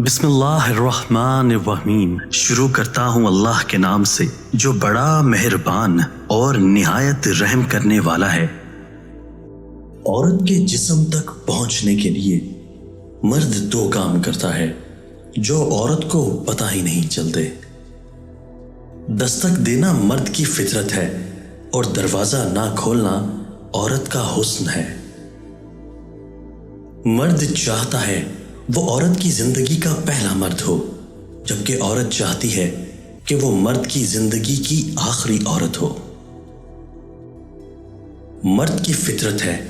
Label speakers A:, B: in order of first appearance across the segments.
A: بسم اللہ الرحمن الرحیم۔ شروع کرتا ہوں اللہ کے نام سے جو بڑا مہربان اور نہایت رحم کرنے والا ہے۔ عورت کے جسم تک پہنچنے کے لیے مرد دو کام کرتا ہے جو عورت کو پتہ ہی نہیں چلتے۔ دستک دینا مرد کی فطرت ہے اور دروازہ نہ کھولنا عورت کا حسن ہے۔ مرد چاہتا ہے وہ عورت کی زندگی کا پہلا مرد ہو، جبکہ عورت چاہتی ہے کہ وہ مرد کی زندگی کی آخری عورت ہو۔ مرد کی فطرت ہے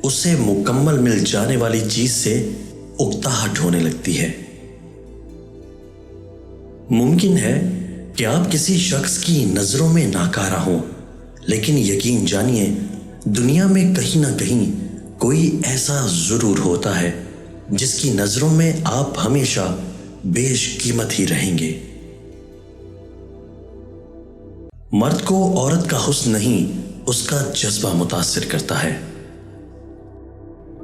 A: اسے مکمل مل جانے والی چیز سے اکتاہٹ ہونے لگتی ہے۔ ممکن ہے کہ آپ کسی شخص کی نظروں میں ناکارہ ہوں، لیکن یقین جانیے دنیا میں کہیں نہ کہیں کوئی ایسا ضرور ہوتا ہے جس کی نظروں میں آپ ہمیشہ بیش قیمت ہی رہیں گے۔ مرد کو عورت کا حسن نہیں اس کا جذبہ متاثر کرتا ہے۔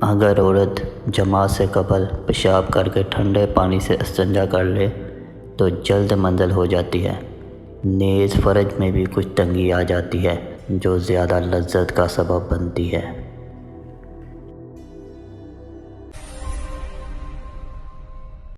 B: اگر عورت جماعت سے قبل پیشاب کر کے ٹھنڈے پانی سے استنجا کر لے تو جلد منزل ہو جاتی ہے، نیز فرج میں بھی کچھ تنگی آ جاتی ہے جو زیادہ لذت کا سبب بنتی ہے۔